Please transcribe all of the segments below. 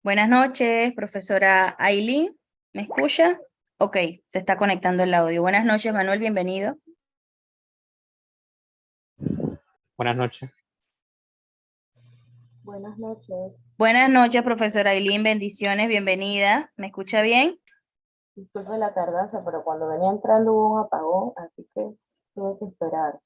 Buenas noches, profesora Ailyn. ¿Me escucha? Ok, se está conectando el audio. Buenas noches, Manuel, bienvenido. Buenas noches. Buenas noches. Buenas noches, profesora Ailyn, bendiciones, bienvenida. ¿Me escucha bien? Disculpe la tardanza, pero cuando venía entrando hubo un apagón, así que tuve que esperar.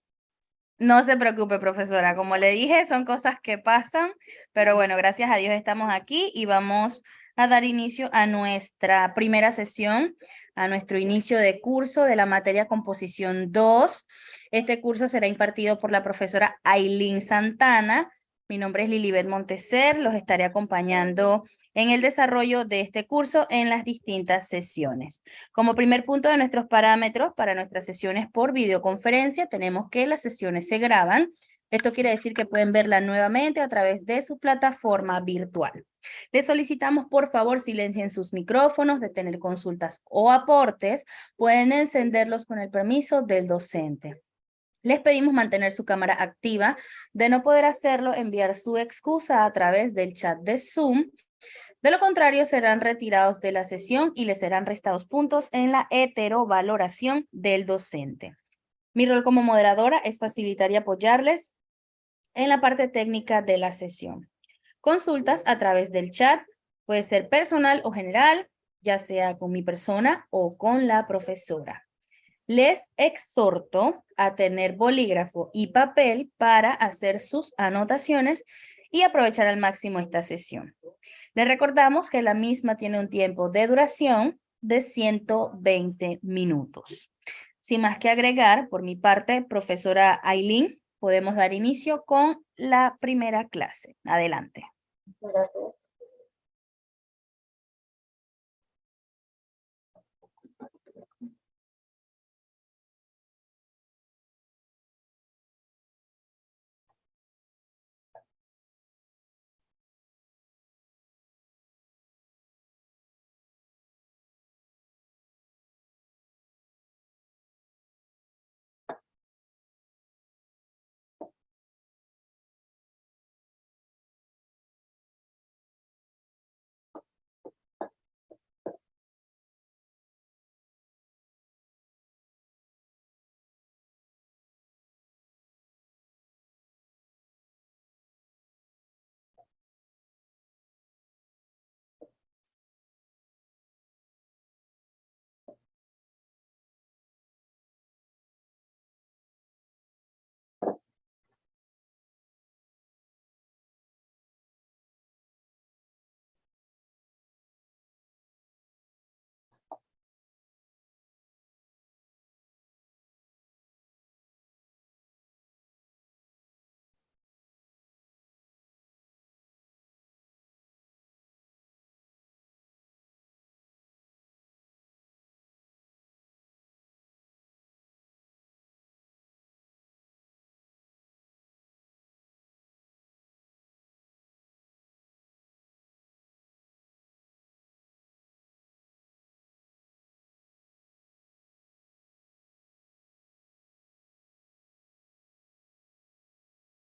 No se preocupe, profesora. Como le dije, son cosas que pasan, pero bueno, gracias a Dios estamos aquí y vamos a dar inicio a nuestra primera sesión, a nuestro inicio de curso de la materia Composición 2. Este curso será impartido por la profesora Ailyn Santana. Mi nombre es Lilibet Monteser, los estaré acompañando en el desarrollo de este curso en las distintas sesiones. Como primer punto de nuestros parámetros para nuestras sesiones por videoconferencia, tenemos que las sesiones se graban. Esto quiere decir que pueden verla nuevamente a través de su plataforma virtual. Les solicitamos, por favor, silencien sus micrófonos de tener consultas o aportes. Pueden encenderlos con el permiso del docente. Les pedimos mantener su cámara activa. De no poder hacerlo, enviar su excusa a través del chat de Zoom. De lo contrario, serán retirados de la sesión y les serán restados puntos en la heterovaloración del docente. Mi rol como moderadora es facilitar y apoyarles en la parte técnica de la sesión. Consultas a través del chat, puede ser personal o general, ya sea con mi persona o con la profesora. Les exhorto a tener bolígrafo y papel para hacer sus anotaciones y aprovechar al máximo esta sesión. Les recordamos que la misma tiene un tiempo de duración de 120 minutos. Sin más que agregar, por mi parte, profesora Ailyn, podemos dar inicio con la primera clase. Adelante. Gracias.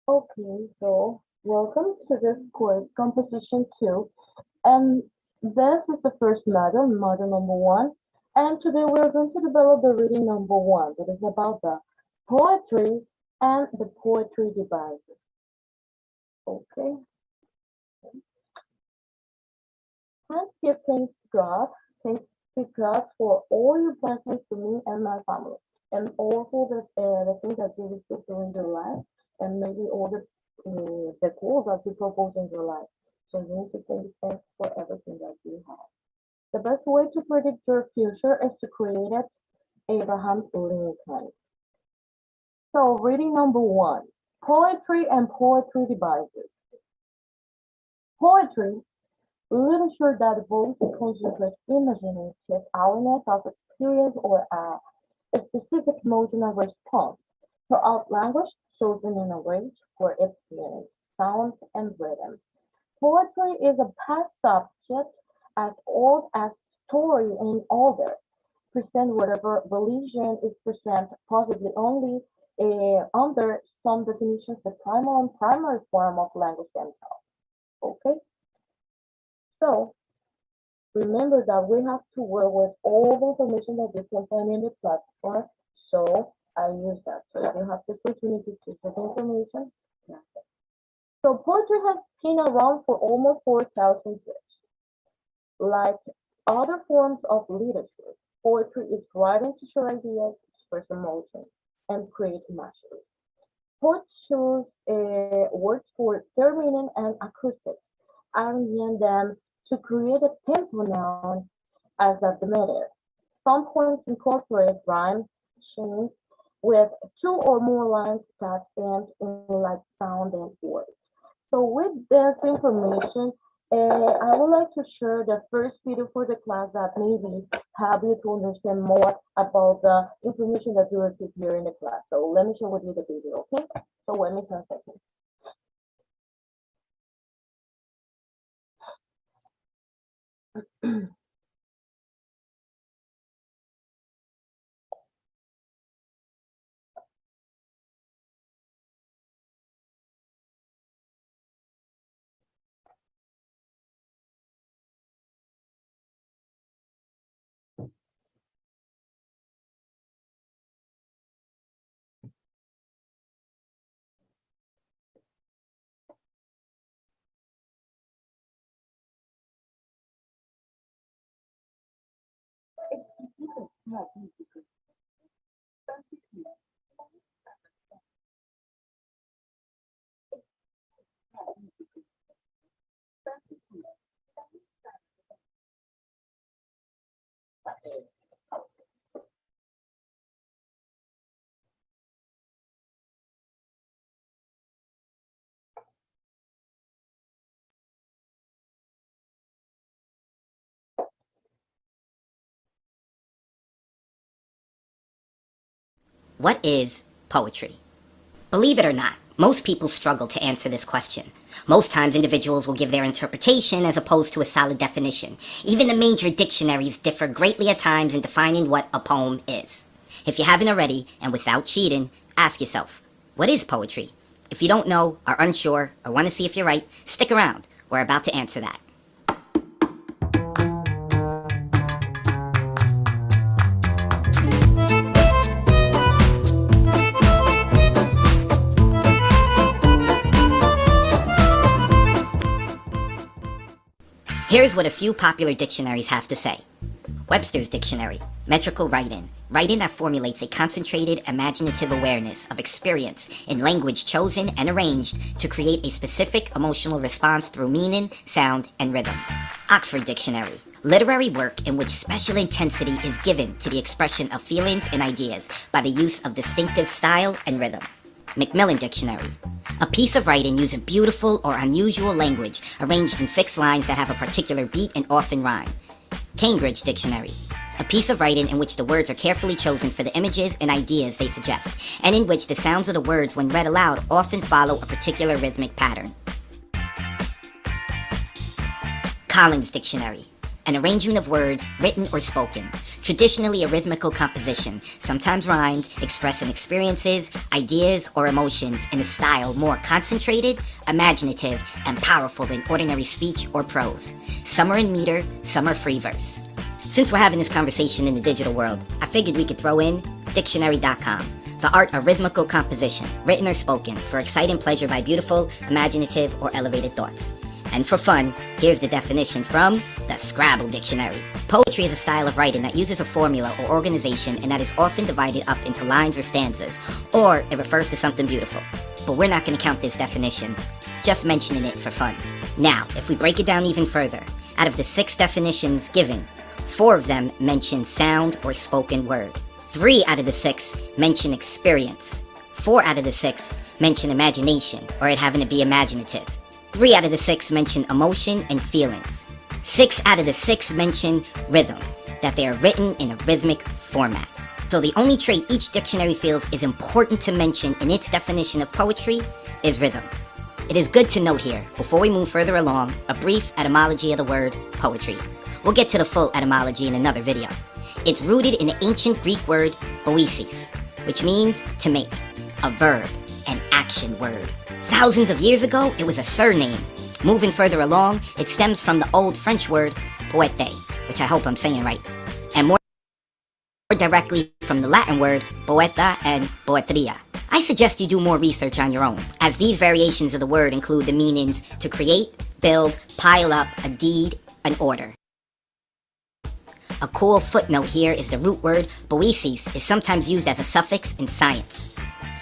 Okay, so welcome to this quiz, Composition 2. And this is the first model number 1. And today we're going to develop the reading number 1. That is about the poetry and the poetry devices. Okay. Thanks give thanks to God. Thanks to God for all your blessings to me and my family. And also the things that you received during your life. And maybe all the goals that you propose in your life. So you need to thank thanks for everything that you have. The best way to predict your future is to create it, Abraham Lincoln. So reading number 1, poetry and poetry devices. Poetry, literature that evokes a concentrated imaginative awareness of experience or a specific emotional response. Throughout language, chosen in a range for its meaning, sound, and rhythm. Poetry is a past subject as old as story and older. Present whatever religion is present, possibly only under some definitions, the primal and primary form of language themselves. Okay? So remember that we have to work with all the information that you can find in the platform. So I use that. So if you have the opportunity to get information, that's it. So poetry has been around for almost 4,000 years. Like other forms of literature, poetry is writing to share ideas, express emotion, and create mastery. Poets choose words for their meaning and acoustics, arranging them to create a tempo noun as a demeter. Some poems incorporate rhyme chains with two or more lines that end in like sound and words. So with this information, I would like to share the first video for the class that maybe help you to understand more about the information that you receive here in the class. So let me share with you the video, okay? So wait me 10 seconds. What is poetry? Believe it or not, most people struggle to answer this question. Most times individuals will give their interpretation as opposed to a solid definition. Even the major dictionaries differ greatly at times in defining what a poem is. If you haven't already, and without cheating, ask yourself, what is poetry? If you don't know, are unsure, or want to see if you're right, stick around. We're about to answer that. Here's what a few popular dictionaries have to say. Webster's Dictionary, metrical writing, writing that formulates a concentrated, imaginative awareness of experience in language chosen and arranged to create a specific emotional response through meaning, sound, and rhythm. Oxford Dictionary, literary work in which special intensity is given to the expression of feelings and ideas by the use of distinctive style and rhythm. Macmillan Dictionary, a piece of writing using beautiful or unusual language arranged in fixed lines that have a particular beat and often rhyme. Cambridge Dictionary, a piece of writing in which the words are carefully chosen for the images and ideas they suggest, and in which the sounds of the words when read aloud often follow a particular rhythmic pattern. Collins Dictionary, an arrangement of words, written or spoken, traditionally a rhythmical composition, sometimes rhymed, expressing experiences, ideas, or emotions in a style more concentrated, imaginative, and powerful than ordinary speech or prose. Some are in meter, some are free verse. Since we're having this conversation in the digital world, I figured we could throw in dictionary.com, the art of rhythmical composition, written or spoken, for exciting pleasure by beautiful, imaginative, or elevated thoughts. And for fun, here's the definition from the Scrabble Dictionary. Poetry is a style of writing that uses a formula or organization and that is often divided up into lines or stanzas, or it refers to something beautiful. But we're not going to count this definition, just mentioning it for fun. Now, if we break it down even further, out of the 6 definitions given, 4 of them mention sound or spoken word. 3 out of the 6 mention experience. 4 out of the 6 mention imagination, or it having to be imaginative. 3 out of the 6 mention emotion and feelings. 6 out of the 6 mention rhythm, that they are written in a rhythmic format. So the only trait each dictionary feels is important to mention in its definition of poetry is rhythm. It is good to note here, before we move further along, a brief etymology of the word poetry. We'll get to the full etymology in another video. It's rooted in the ancient Greek word poiesis, which means to make, a verb, an action word. Thousands of years ago, it was a surname, Moving further along, it stems from the old French word poète, which I hope I'm saying right, and more directly from the Latin word poeta and poetria. I suggest you do more research on your own, as these variations of the word include the meanings to create, build, pile up, a deed, an order. A cool footnote here is the root word poesis is sometimes used as a suffix in science.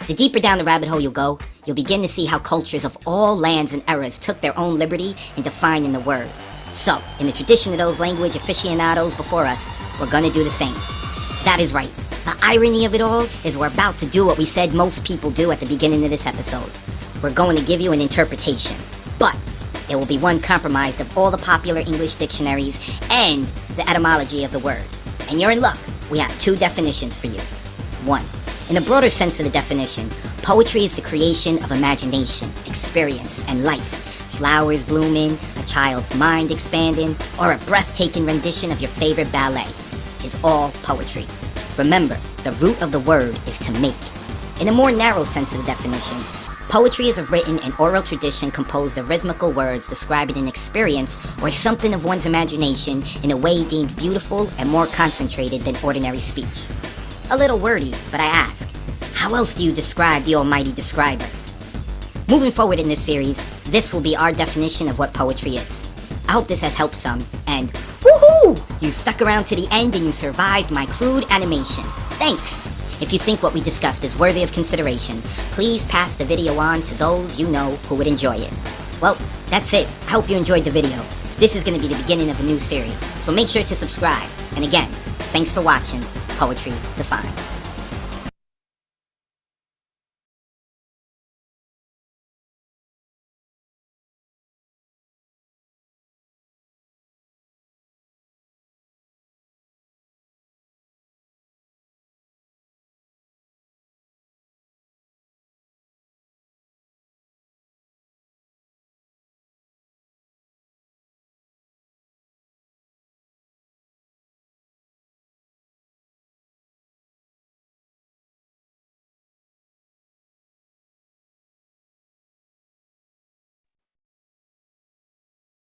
The deeper down the rabbit hole you go, you'll begin to see how cultures of all lands and eras took their own liberty in defining the word. So, in the tradition of those language aficionados before us, we're gonna do the same. That is right. The irony of it all is we're about to do what we said most people do at the beginning of this episode. We're going to give you an interpretation, but it will be one comprised of all the popular English dictionaries and the etymology of the word. And you're in luck. We have two definitions for you. One, in the broader sense of the definition, poetry is the creation of imagination, experience, and life. Flowers blooming, a child's mind expanding, or a breathtaking rendition of your favorite ballet is all poetry. Remember, the root of the word is to make. In a more narrow sense of the definition, poetry is a written and oral tradition composed of rhythmical words describing an experience or something of one's imagination in a way deemed beautiful and more concentrated than ordinary speech. A little wordy, but I ask, how else do you describe the almighty describer? Moving forward in this series, this will be our definition of what poetry is. I hope this has helped some, and woohoo! You stuck around to the end and you survived my crude animation. Thanks! If you think what we discussed is worthy of consideration, please pass the video on to those you know who would enjoy it. Well, that's it. I hope you enjoyed the video. This is going to be the beginning of a new series, so make sure to subscribe. And again, thanks for watching Poetry Defined.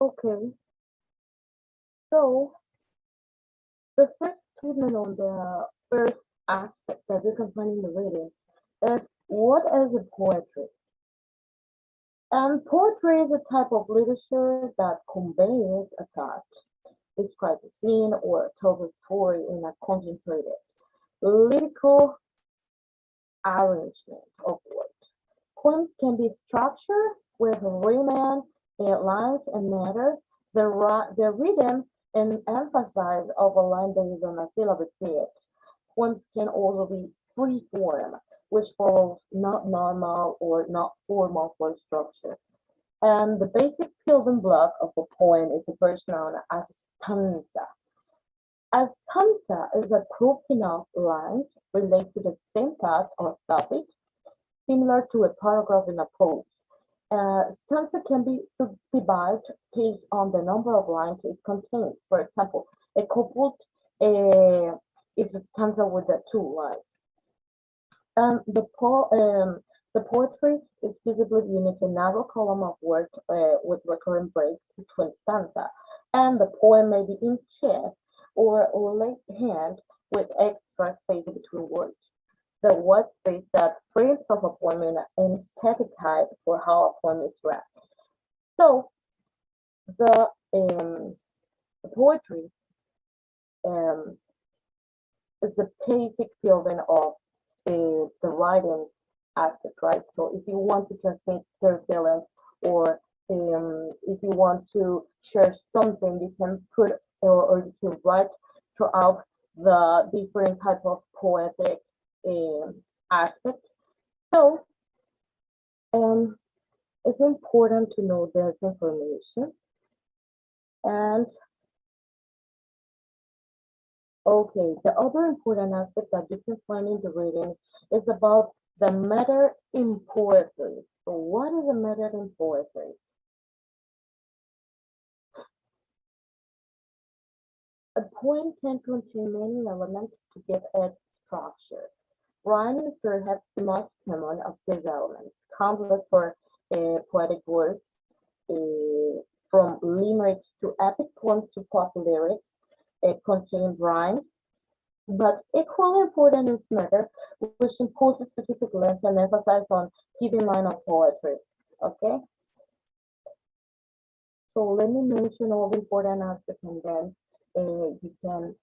Okay, so the first statement on the first aspect that you can find in the reading is what is a poetry? And poetry is a type of literature that conveys a thought, describes a scene, or tells a story in a concentrated lyrical arrangement of words. Poems can be structured with rhyme, lines, and meter. The rhythm and emphasis of a line based on a syllabic pitch. Poems can also be free form, which follows not normal or not formal for structure. And the basic building block of a poem is first known as stanza. A stanza is a grouping of lines related to the same thought or topic, similar to a paragraph in a prose. Stanza can be subdivided based on the number of lines it contains. For example, a couplet is a stanza with the two lines. The poetry is visibly unique a narrow column of words with recurrent breaks between stanza, and the poem may be in chess or left hand with extra space between words. The word space that frames of a poem in static type for how a poem is read. So the poetry is the basic building of the writing aspect, right? So if you want to transmit your feelings or if you want to share something, you can put or you can write throughout the different type of poetic aspect. So it's important to know this information. And okay, the other important aspect that you can find in the reading is about the matter in poetry. So what is a matter in poetry? A poem can contain many elements to give it structure. Rhyme is perhaps the most common of these elements, complex for poetic words. from limericks to epic poems to pop lyrics, contain rhymes, but equally important is matter, which imposes specific length and emphasize on keeping mind of poetry. Okay? So let me mention all the important aspects and then you can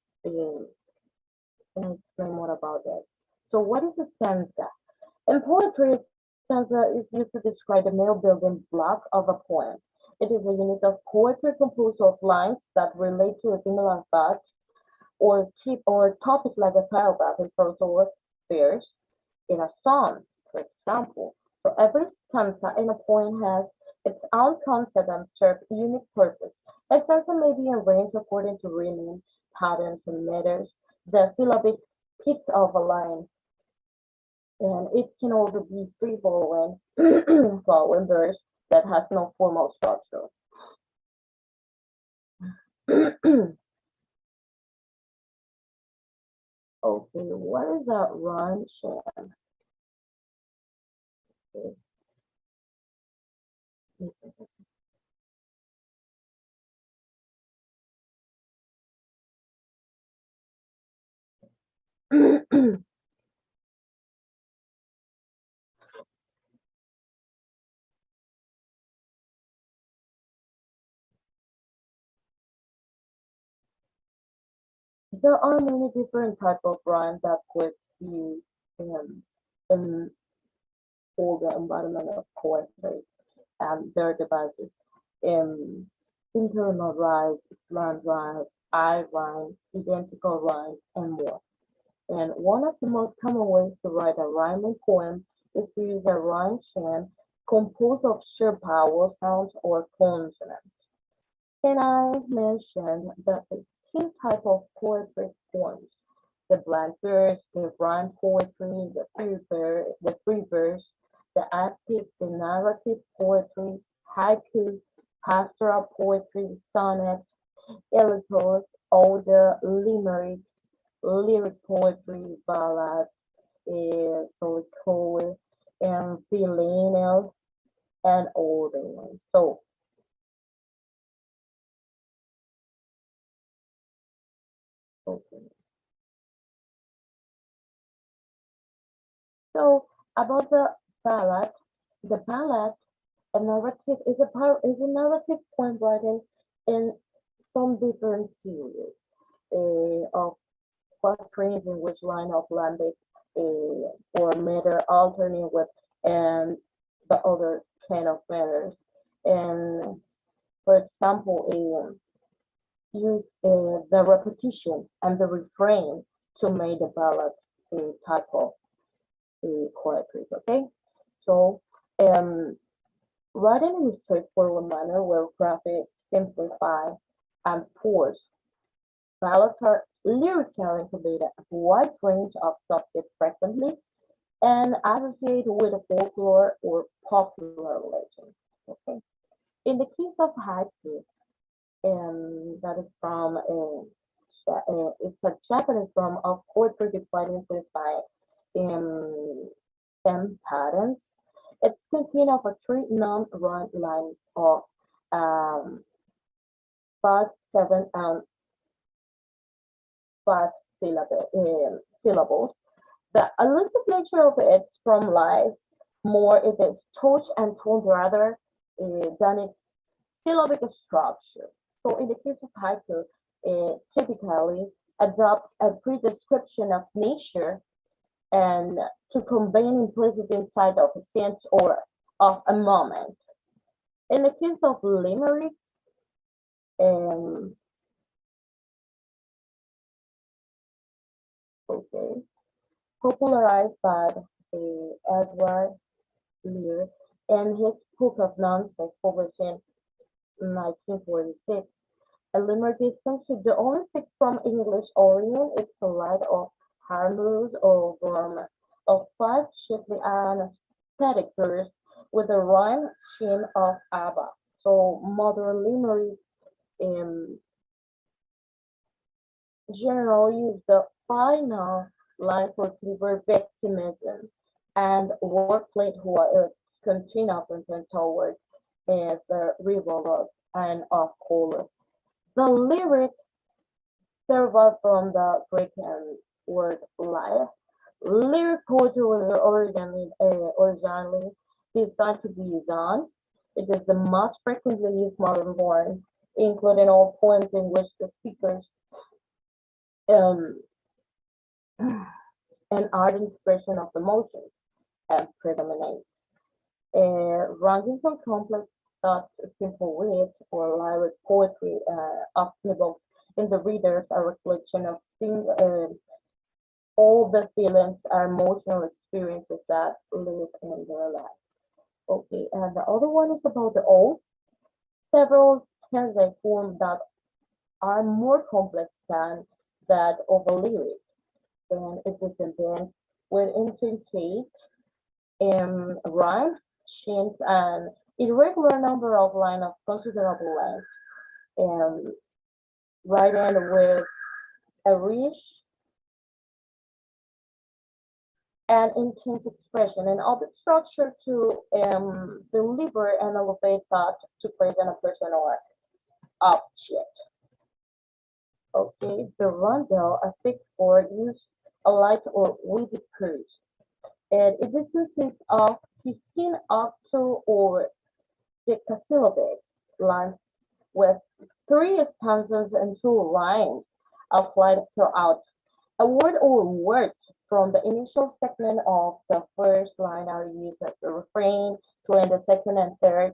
explain more about that. So what is a stanza? In poetry, stanza is used to describe the main building block of a poem. It is a unit of poetry composed of lines that relate to a similar thought or topic like a paragraph in prose or verse in a song, for example. So every stanza in a poem has its own concept and serves unique purpose. A stanza may be arranged according to rhyming patterns and meters, the syllabic pitch of a line, and it can also be free flowing, flowing verse that has no formal structure. Okay, what is that rhyme sham? There are many different types of rhyme that poets use in all the environment of poetry and their devices. Um, internal rhymes, slant rhymes, I rhymes, identical rhymes, and more. And one of the most common ways to write a rhyming poem is to use a rhyme chant composed of shared vowel sounds or consonants. And I mentioned that the two type of poetry forms: the blank verse, the rhyme poetry, the free verse, the active, the narrative poetry, haiku, pastoral poetry, sonnets, electors, oder, limerick, lyric poetry, ballads, soliloquy, and villanelle, and all the ones. So, okay. So about the ballad, a narrative is a narrative poem written in some different series of quatrains in which line of lambic or meter alternate with and the other kind of meters. And for example, use the repetition and the refrain to make the ballad type of poetry. Okay, so writing in a straightforward manner where graphic simplify and force ballads are lyrically conveyed a wide range of subjects frequently and associated with folklore or popular legends. Okay. In the case of haiku, that is from it's a Japanese form of poetry divided into five um, 10 patterns. It's contained of a three non-rhyme lines of um, 5, 7, and 5 syllables. The elusive nature of it from lies more it is touch and tone rather than its syllabic structure. So in the case of haiku, typically adopts a pre-description of nature and to convey an implicit insight of a sense or of a moment. In the case of limerick, okay, popularized by Edward Lear in his book of nonsense published in 1946. A limerick is considered the only text from English origin. It's a light of harmonious or form of 5 chiefly anesthetic verse with a rhyme scheme of ABBA. So modern limericks generally use the final line for clever victimism and wordplay who are contain up and toward is the river and of color. The lyric derived from the Greek word lyre. Lyric poetry was originally designed to be done. It is the most frequently used modern form, including all poems in which the speakers um, an ardent expression of emotions predominates. Ranging from complex thoughts, simple wit, or lyric poetry often evokes in the readers a reflection of all the feelings or emotional experiences that live in their life. Okay, and the other one is about the oath. Several stanzas form that are more complex than that of a lyric, and it is intent with intricate rhyme, chants, and irregular number of lines of considerable length, and written with a rich and intense expression and other structure to deliver and elevate thought to present a person or object. Okay, the roundel, a fixed word, use a light or wavy curves. And it is consists of 15 octal or decasyllabic lines with 3 stanzas and 2 lines applied throughout. A word or words from the initial segment of the first line are used as the refrain to end the second and third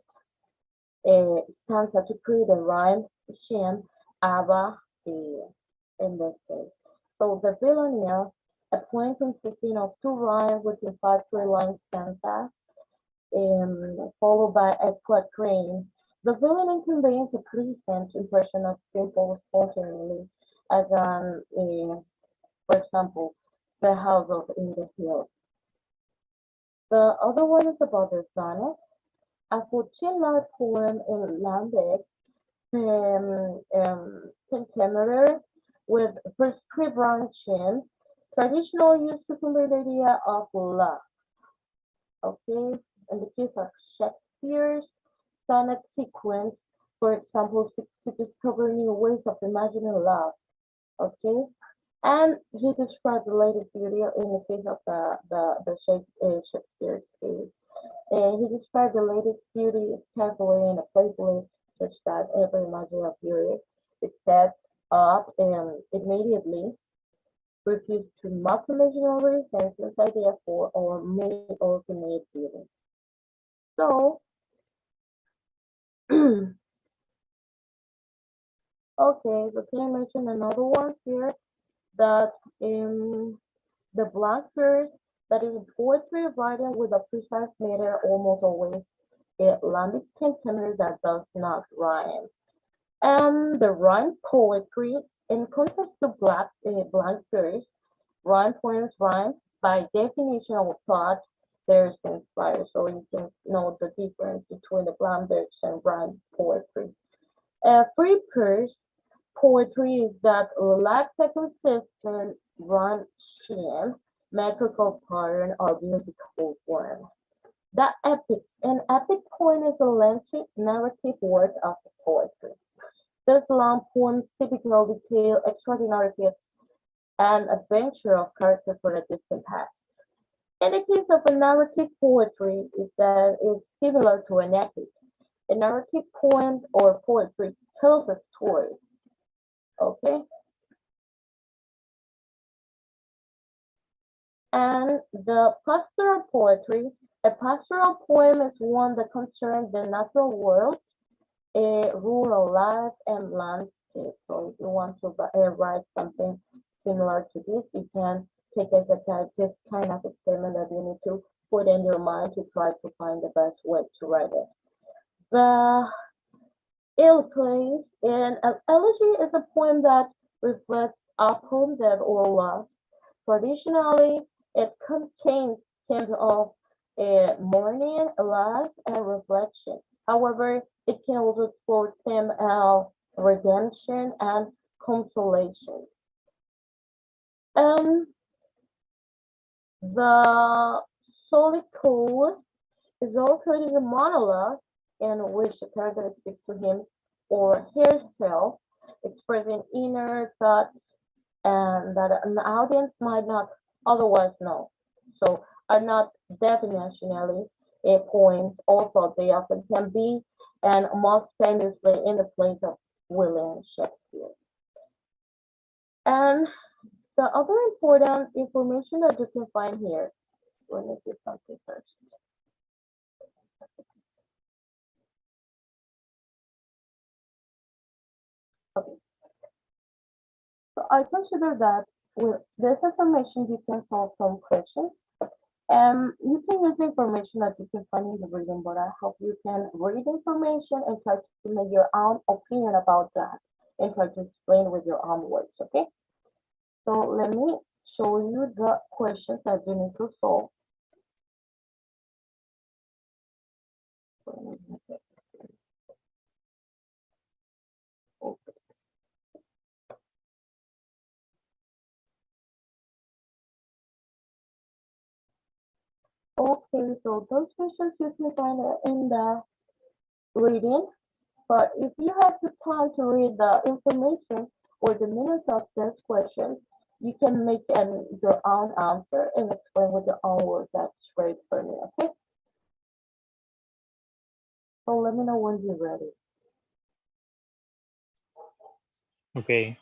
stanza to create a rhyme, shin, aba, in this case. So the villania, a poem consisting of 2 rhymes within 5 3-line stanza, followed by a quatrain. The villain conveys a pleasant impression of simple spontaneity, as for example, the house of in the hills. The other one is about the sonnet, a 14-line poem in lambic pentameter with prescribed branching, traditionally used to convey the idea of love. Okay, in the case of Shakespeare's sonnet sequence, for example, seeks to discover new ways of imagining love. Okay, and he described the latest beauty in the case of the Shakespeare's case. And he described the latest beauty carefully and playfully, such that every imaginary beauty is set up and immediately refused to mock imaginary senseless idea for or many ultimate beauty. So, okay, so can I mention another one here that in the blank verse, that is poetry written with a precise meter, almost always a lambic pentameter that does not rhyme. And the rhyme poetry, in contrast to blank verse, rhyme poems rhyme by definition of thought, there's inspired. So you can know the difference between the blank verse and rhyme poetry. Free verse poetry is that lacks a consistent rhyme scheme, metrical pattern, or musical form. The epics. An epic poem is a lengthy narrative work of poetry. These long poems typically detail extraordinary feats and adventure of characters for a distant past. In the case of a narrative poetry, is that it's similar to an epic. A narrative poem or poetry tells a story. Okay. And the pastoral poetry, a pastoral poem is one that concerns the natural world, rural life, and landscape. So if you want to write something similar to this, you can take as this kind of a statement that you need to put in your mind to try to find the best way to write it. The Inglés, and an elegy is a poem that reflects upon death or loss. Traditionally, it contains themes of mourning, loss, and reflection. However, it can also explore themes of redemption and consolation. The Solitude is also a monologue in which the character speaks to him or herself, expressing inner thoughts and that an audience might not otherwise know. So are not definitionally a point, although they often can be, and most famously in the place of William Shakespeare. And the other important information that you can find here, let me do something first. Okay. So I consider that with this information you can solve some questions. And you can use the information that you can find in the reading, but I hope you can read information and try to make your own opinion about that and try to explain with your own words, okay? So let me show you the questions that you need to solve. Okay, so those questions you can find in the reading, but if you have the time to read the information or the minutes of this question, you can make your own answer and explain with your own words. That's great for me, okay? So let me know when you're ready. Okay.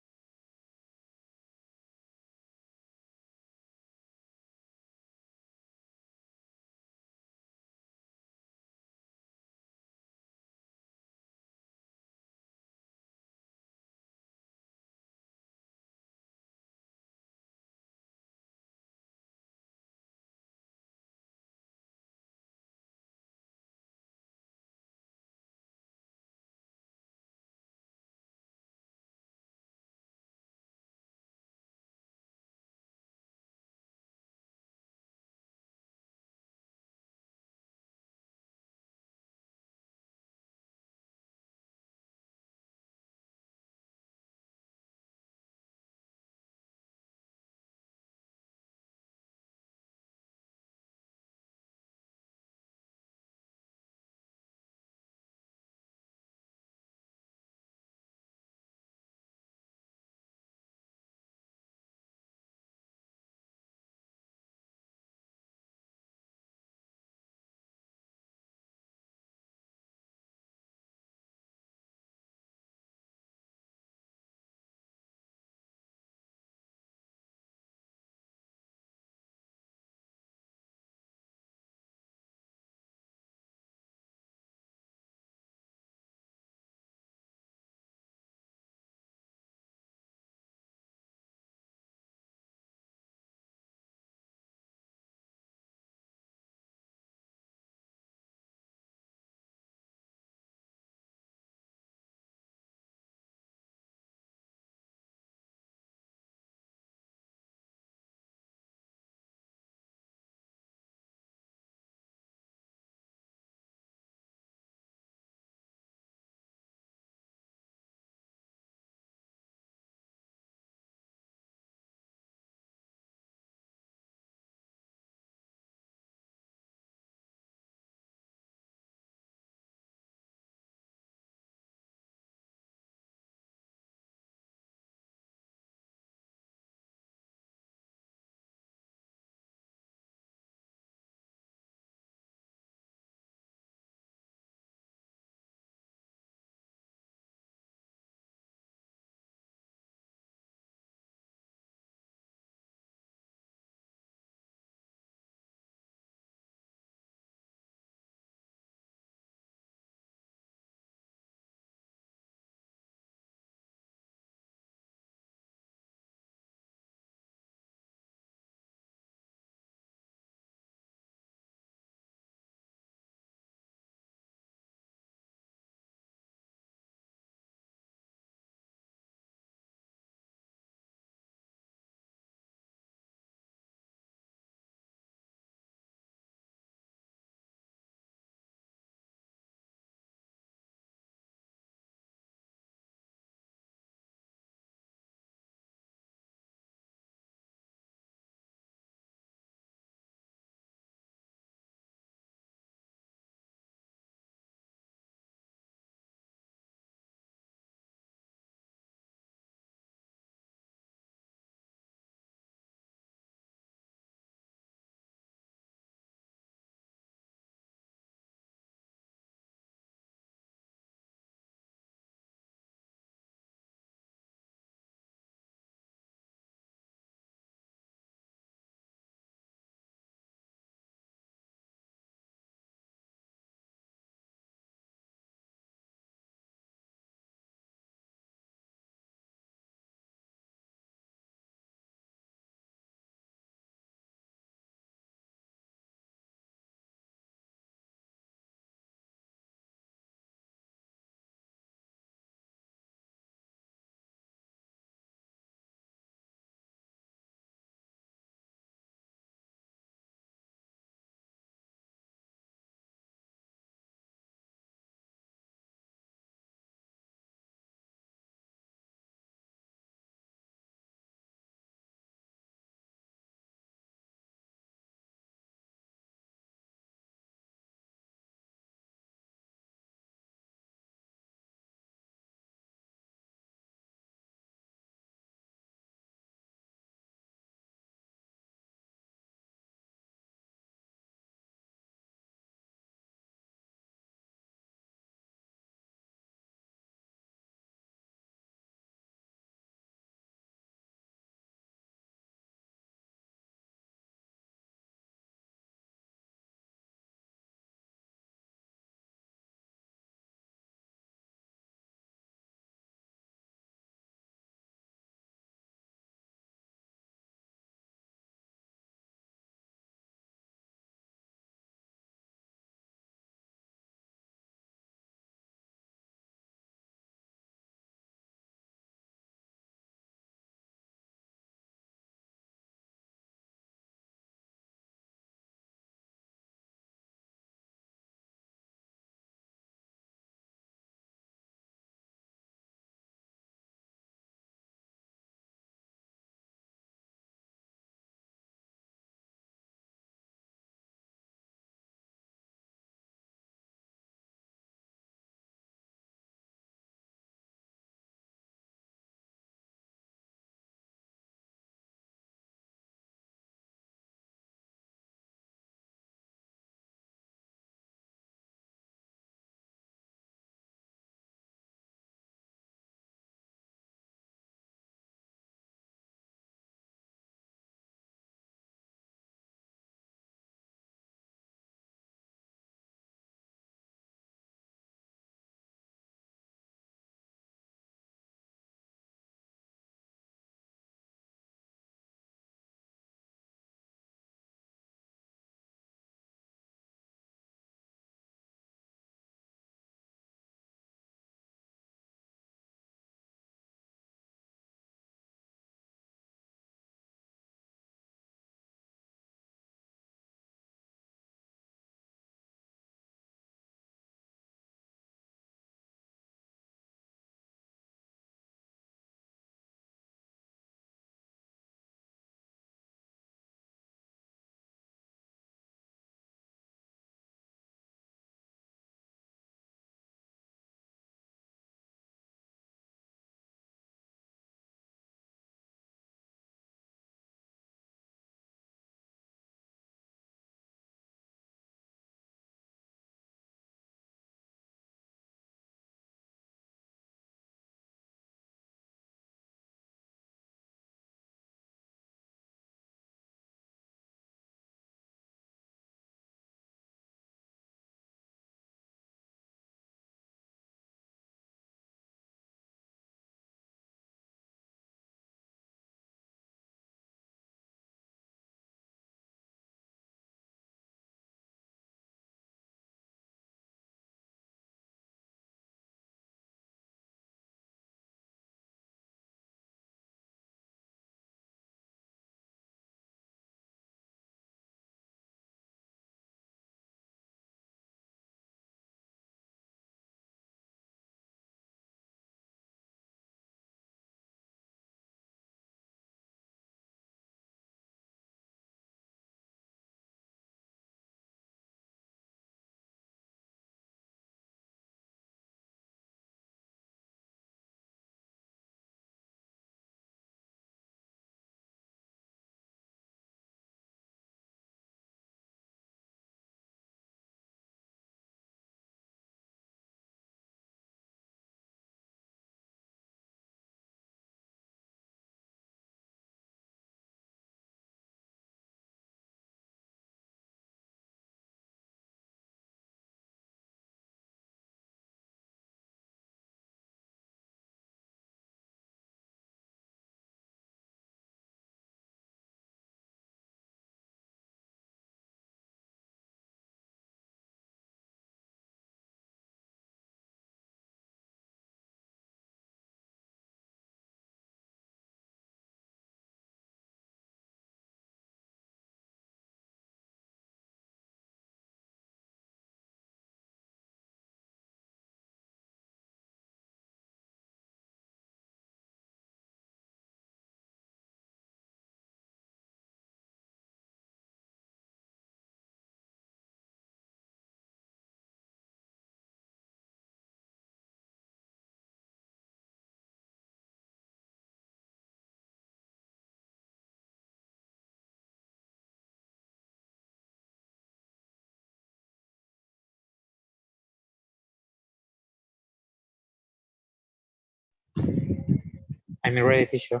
I'm ready, teacher.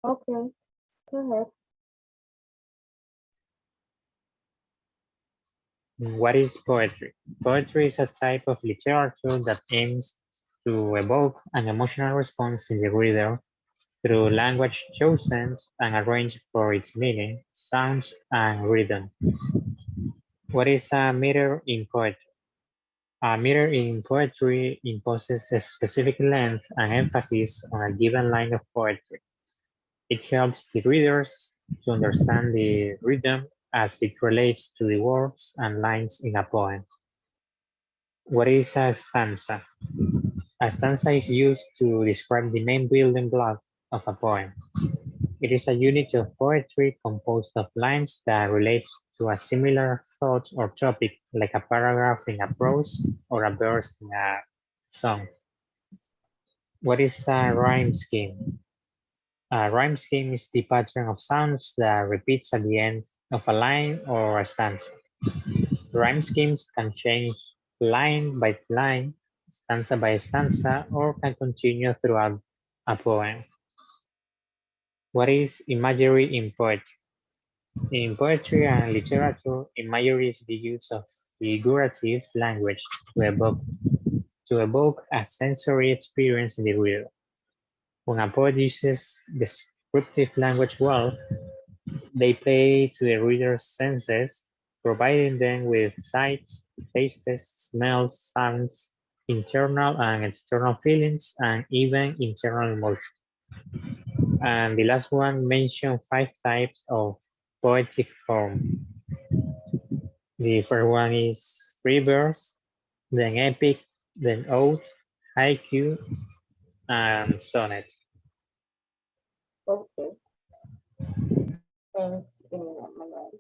Okay, go ahead. What is poetry? Poetry is a type of literature that aims to evoke an emotional response in the reader through language chosen and arranged for its meaning, sound, and rhythm. What is a meter in poetry? A meter in poetry imposes a specific length and emphasis on a given line of poetry. It helps the readers to understand the rhythm as it relates to the words and lines in a poem. What is a stanza? A stanza is used to describe the main building block of a poem. It is a unit of poetry composed of lines that relate to a similar thought or topic, like a paragraph in a prose or a verse in a song. What is a rhyme scheme? A rhyme scheme is the pattern of sounds that repeats at the end of a line or a stanza. Rhyme schemes can change line by line, stanza by stanza, or can continue throughout a poem. What is imagery in poetry? In poetry and literature, imagery is the use of figurative language to evoke a sensory experience in the reader. When a poet uses descriptive language well, they play to the reader's senses, providing them with sights, tastes, smells, sounds, internal and external feelings, and even internal emotions. And the last one mentioned 5 types of poetic form. The first one is free verse, then epic, then ode, haiku, and sonnet. Okay. Thanks, Manuel.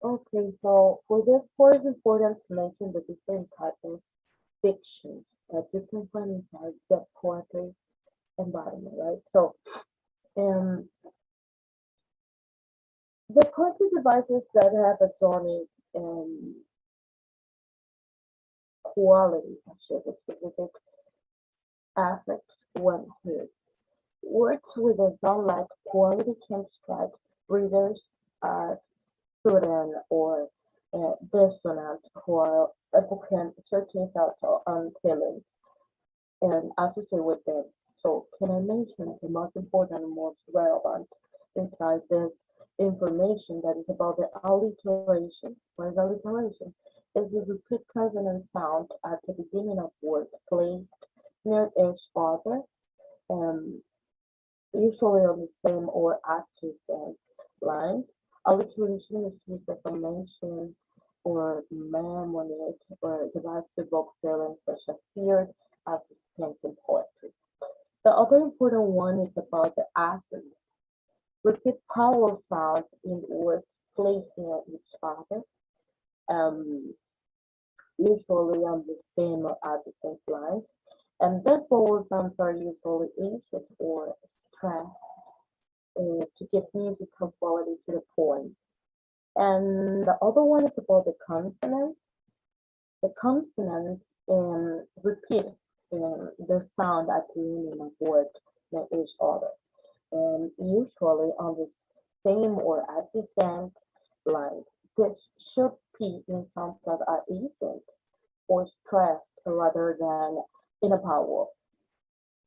Okay, so for this part, it's important to mention the different types of fictions that you can find inside the poetry environment, right? So, um, the poetry devices that have a sonic quality, I should a specific affects when heard. Words with a sound-like quality can strike readers as sudden or dissonant, while evoking certain thoughts or feelings and associate with them. So, can I mention the most important and most relevant inside this information that is about the alliteration? What is alliteration? Is the repeat consonant sound at the beginning of words placed near each other, um, usually on the same or adjacent lines. Alliteration is used as a mention or mnemonic or device to evoke feelings such as fear, as explained in poetry. The other important one is about the accent. Repeat power sounds in words placed near each other, um, usually on the same or adjacent lines. And these vowel sounds are usually inset or stressed to give musical quality to the poem. And the other one is about the consonants. The consonants repeat the sound at the ending of words like each other, and usually on the same or adjacent lines. This should be in sounds that are accent or stressed rather than in a vowel.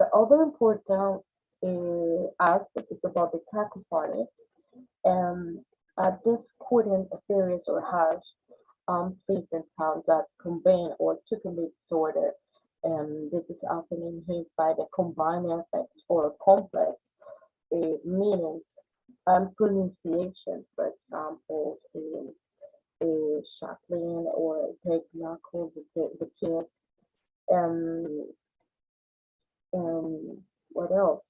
The other important aspect is about the cacophony. This couldn't a series or harsh pleasant sounds that combine or to commit disorder. This is often enhanced by the combined effects or complex meanings and pronunciation. For example, in shuffling or take knuckle the kids. Um, what else?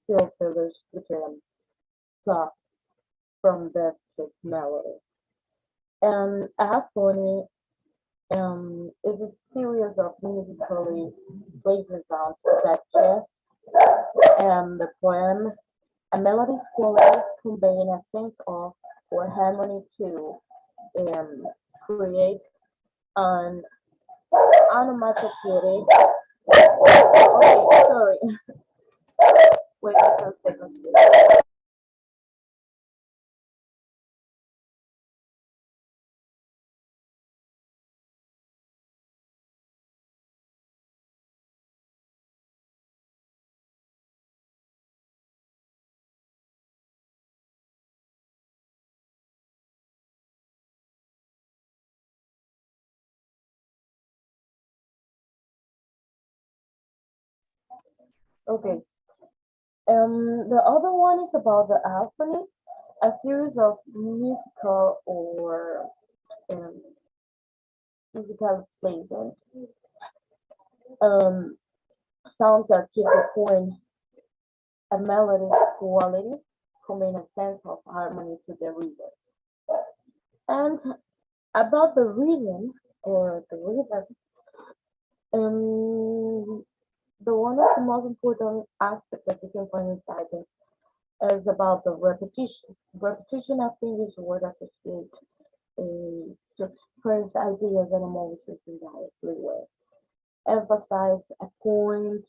Still fillers became soft from this kids melody. And Aphony is a series of musically pleasing sounds that give the poem a melody quality conveying a sense of or harmony to create an onomatopoetic. Okay, sorry. Wait a second, please. Okay. The other one is about the alphony, a series of um, musical placement um, sounds that give the poem a melody quality, conveying a sense of harmony to the reader. And about the rhythm or the rhythm, um, the one of the most important aspects that you can find inside this is about the repetition. Repetition often used word associate to express ideas and emotions in directly way. Emphasize a point,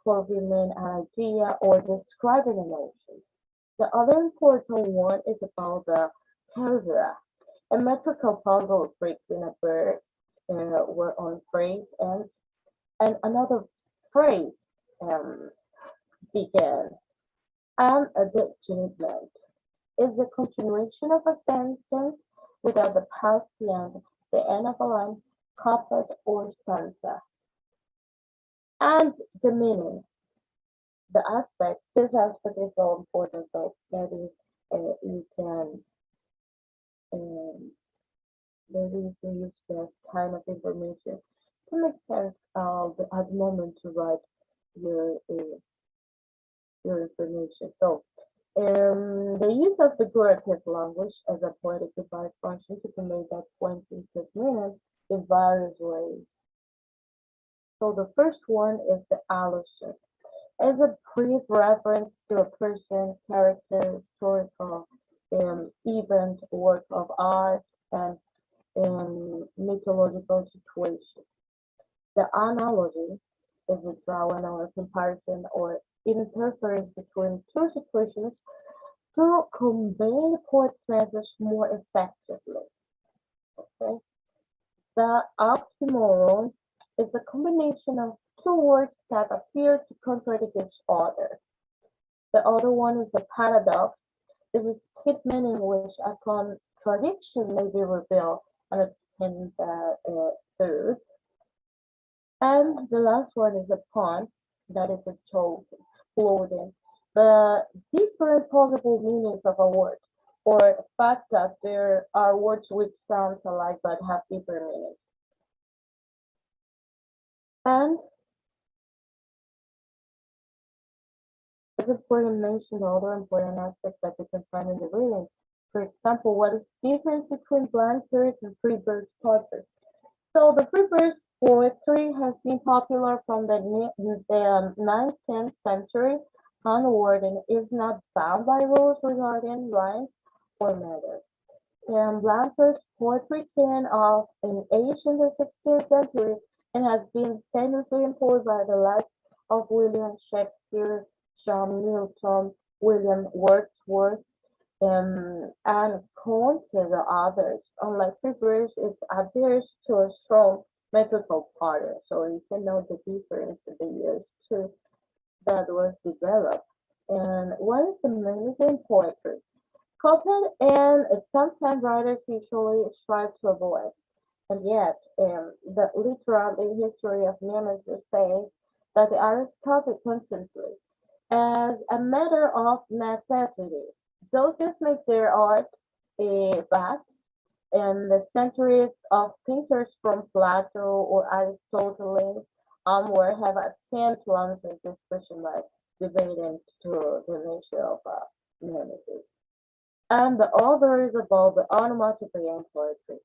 clarifying an idea, or describing emotion. The other important one is about the caesura, a metrical puzzle breaks in a verb where on phrase and another phrase um, begins. And a disjunct is the continuation of a sentence without the past tense, the end of a line, couplet, or stanza. And the meaning, this aspect is so important, so maybe you can um, maybe you can use that kind of information to make sense at the moment to write your your information. So The use of figurative language as a poetic device function to convey that point's intended meaning in various ways. So the first one is the allusion. As a brief reference to a person, character, historical event, work of art, and mythological situation. The analogy is a drawing or a comparison or interference between two situations to convey the poet's message more effectively. Okay? The oxymoron is a combination of two words that appear to contradict each other. The other one is a paradox. It is a statement in which a contradiction may be revealed and obtained truth. And the last one is a pun, that is a joke, exploding the different possible meanings of a word, or the fact that there are words which sound alike but have different meanings. And it's important to mention the other important aspects that you can find in the reading. For example, what is the difference between blank verse and free verse poetry? So the free verse poetry has been popular from the 19th century onward and is not bound by rules regarding rhymes or meter. Blank verse poetry came off in age in the 16th century and has been famously employed by the likes of William Shakespeare, John Milton, William Wordsworth, and countless others. Unlike free verse, it adheres to a strong metrical pattern, so you can know the difference in the years too that was developed. And what is the meaning in poetry? Couplet and sometimes writers usually strive to avoid. And yet, the literary history of Nemesis says that the artist copied constantly as a matter of necessity. Those just make their art a vast, and the centuries of thinkers from Plato or Aristotle onward have attempted to answer this question by debating to the nature of nemesis. And the other is about the onomatopoeia in poetry.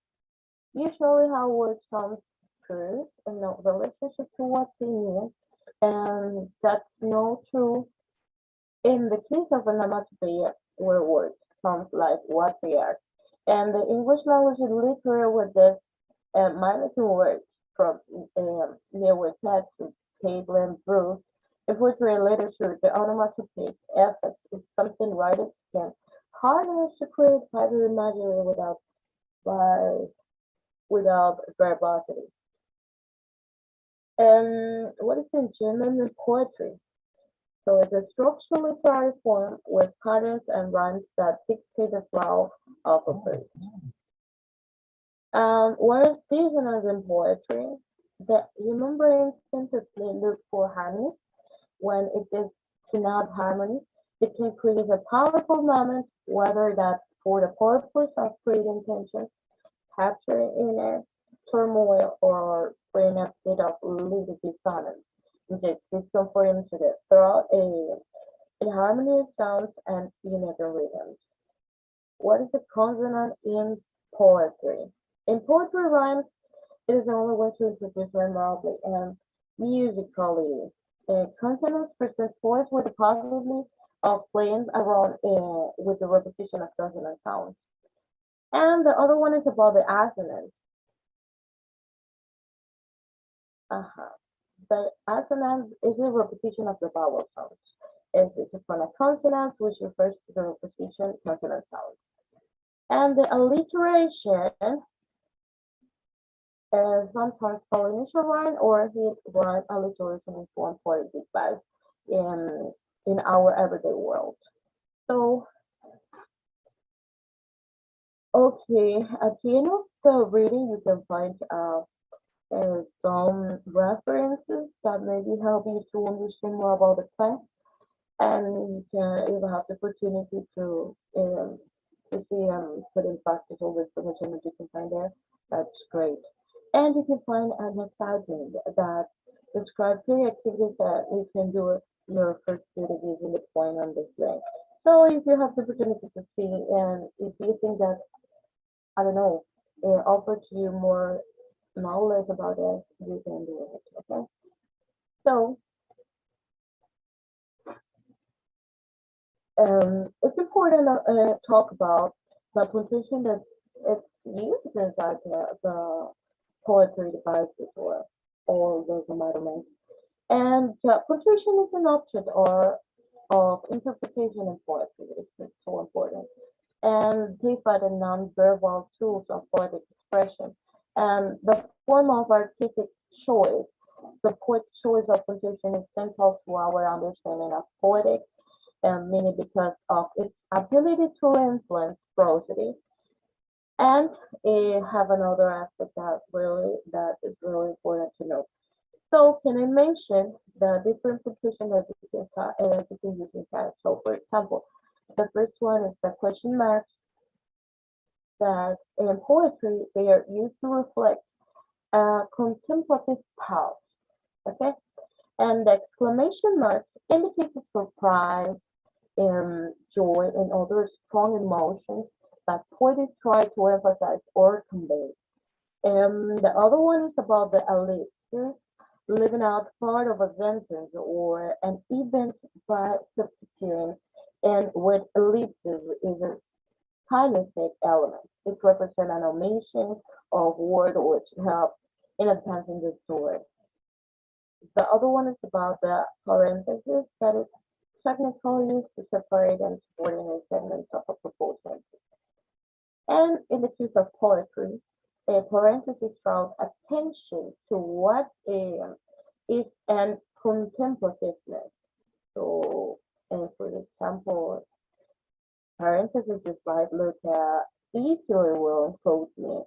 Usually how words comes through and the relationship to what they mean, and that's not true in the case of an onomatopoeia where words sounds like what they are. And the English language is literary with this minus words from near with text to table and Bruce. In poetry and literature, the onomatopoeic effect is something writers can harness to create private imagery without verbosity. And what is in German in poetry? So it's a structurally literary form with patterns and rhymes that dictate the flow of a verse. What is dissonance in poetry? The human brain instinctively looks for harmony. When it is not harmony, it can create a powerful moment, whether that's for the purpose of creating tension, capturing inner turmoil, or bringing a state of living dissonance. The system for him to the throughout a harmony of sounds and unit of rhythms. What is the consonant in poetry? In poetry rhymes, it is the only way to introduce memorably and musically. Consonants present poets with the possibility of playing around with the repetition of consonant sounds. And the other one is about the assonance. The assonance is a repetition of the vowel sounds. It's from a consonant, which refers to the repetition consonant sounds. And the alliteration is sometimes called initial rhyme or hit rhyme. Alliteration is one poetic device in our everyday world. So, okay, at the end of the reading, you can find some references that maybe help you to understand more about the text, and you can even have the opportunity to see and put in practice all the information that you can find there. That's great. And you can find an assignment that describes 3 activities that you can do in your first activities in the point on this link. So if you have the opportunity to see, and if you think that, I don't know, it offers you more knowledge about it, you can do it. Okay. So it's important to talk about the punctuation that it's used inside the poetry devices or all those environments. And punctuation is an object or of interpretation in poetry. It's so important. And these are the non-verbal tools of poetic expression. And the form of artistic choice, the poetic choice of punctuation is central to our understanding of poetic, meaning because of its ability to influence prosody. And have another aspect that is really important to know. So can I mention the different punctuation that you can use in text? So for example, the first one is the question marks that in poetry they are used to reflect a contemplative pause. Okay, and the exclamation marks indicate surprise, joy, and other strong emotions that poets try to emphasize or convey. The other one is about the ellipsis, leaving out part of a sentence or an event by substituting, and with ellipsis is a stylistic element. It represents an omission of word which helps in advancing the story. The other one is about the parenthesis that is technically used to separate and subordinate segments of a proposal. And in the case of poetry, a parenthesis draws attention to what is an contemplativeness. So, for example, parenthesis is like, look at easily will enclose me,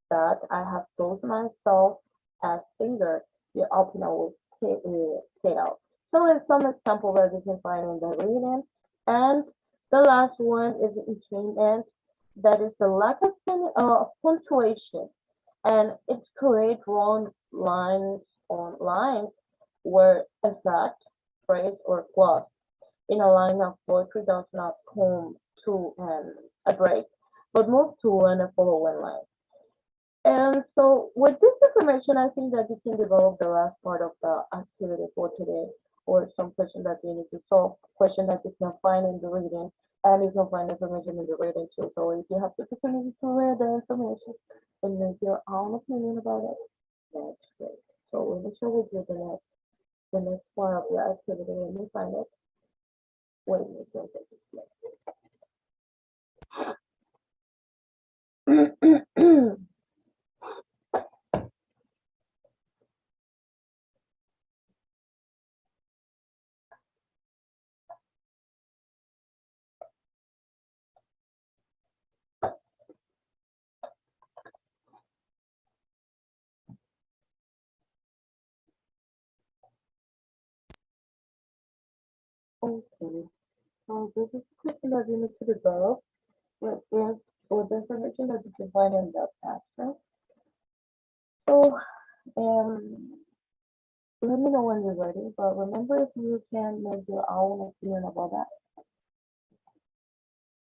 that I have closed myself as finger, the opener will stay out. So, in some example that you can find in the reading. And the last one is enchainment, that is the lack of punctuation, and it creates wrong lines on lines where a fact, phrase, or clause in a line of poetry does not come to a break, but move to a following line. And so with this information, I think that you can develop the last part of the activity for today, or some question that you need to solve, question that you can find in the reading, and you can find information in the reading too. So if you have the opportunity to read the information and make your own opinion about it, that's great. So let me share with you the next part of the activity. Let me find it. Wait a minute. Okay. So this is a question that you need to develop with the information that you can find in the abstract. So let me know when you're ready, but remember if you can make your own opinion about that.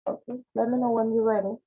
Okay, let me know when you're ready.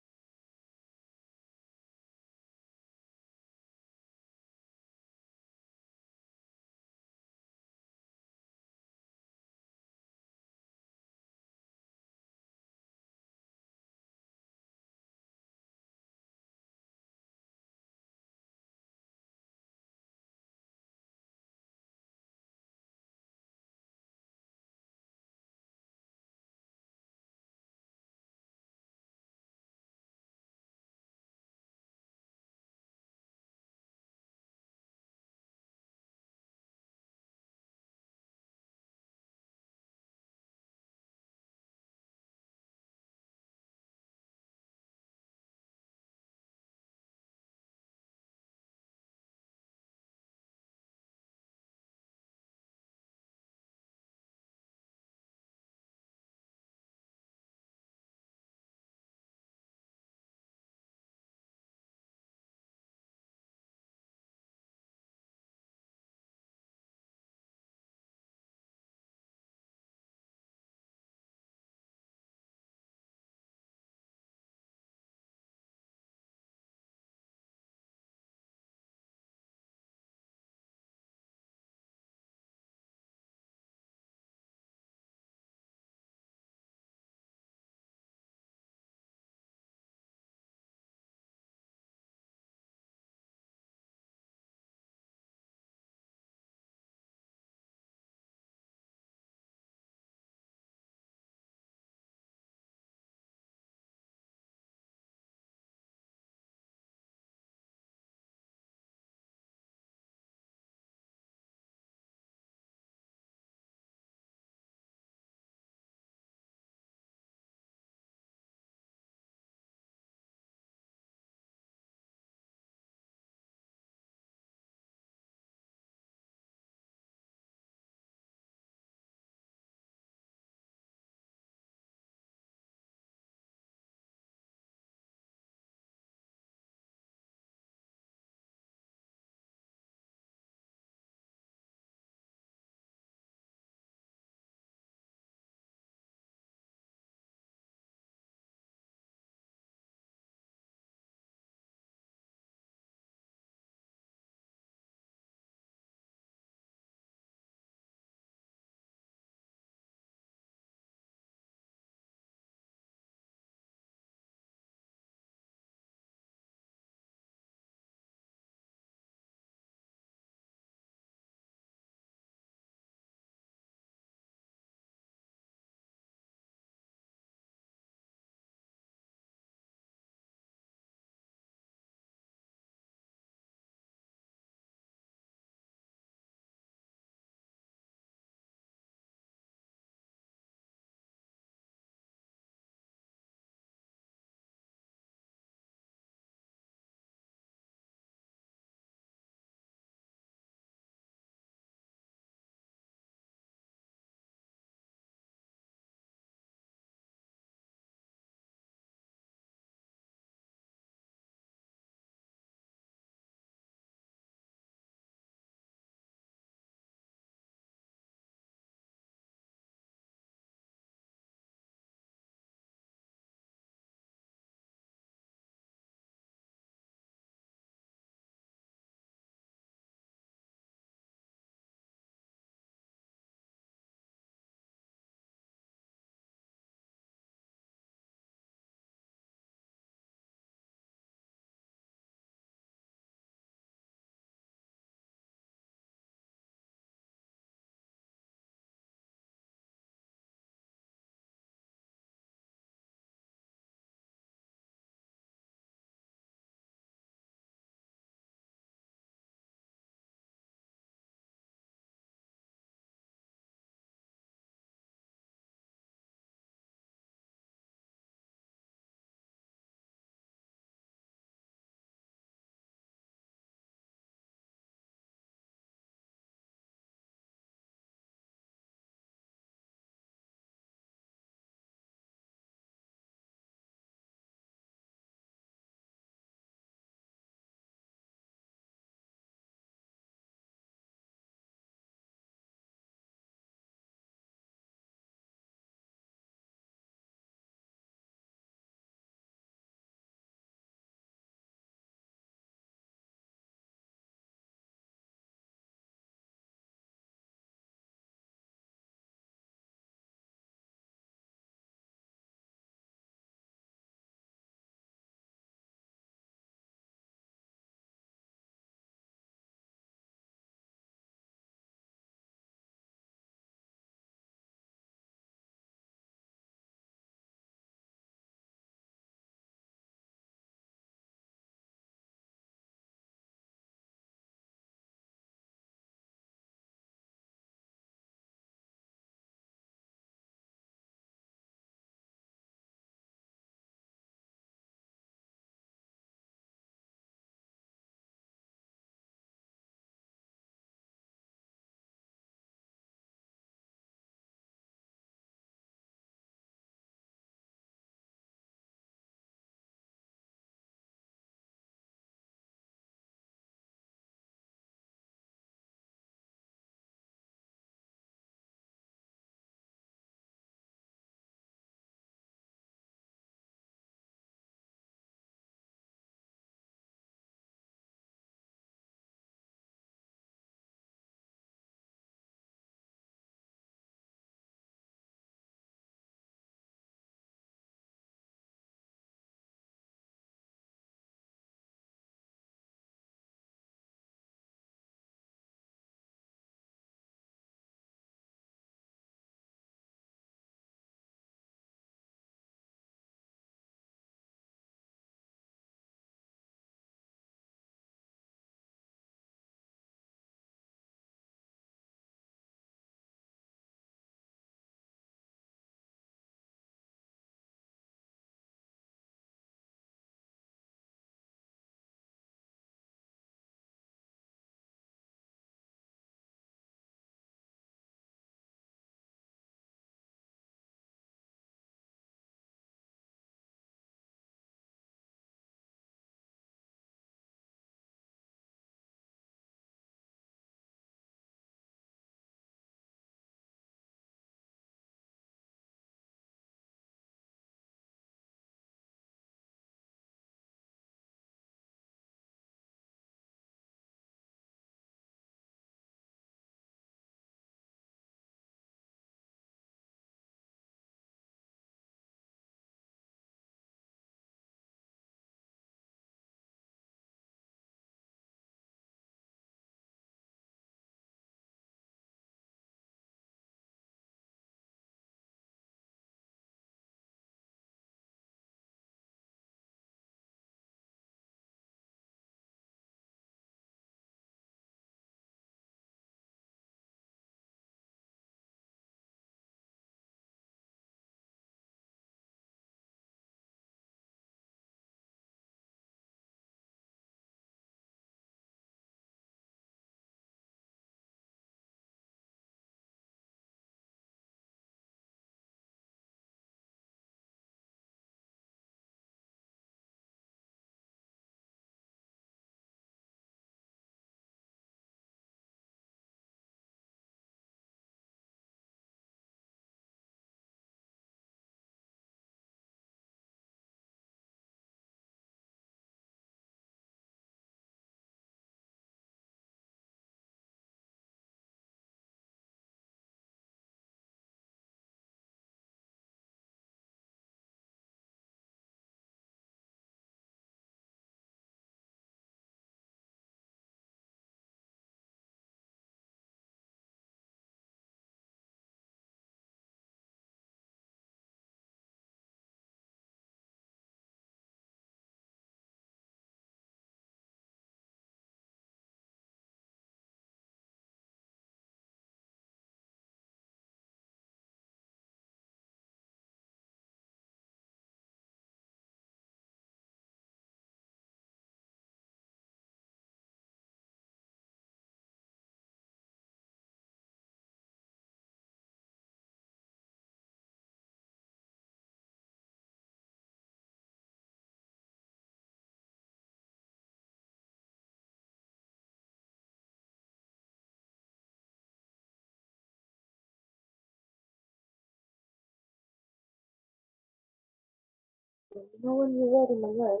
You know when you're ready, my love.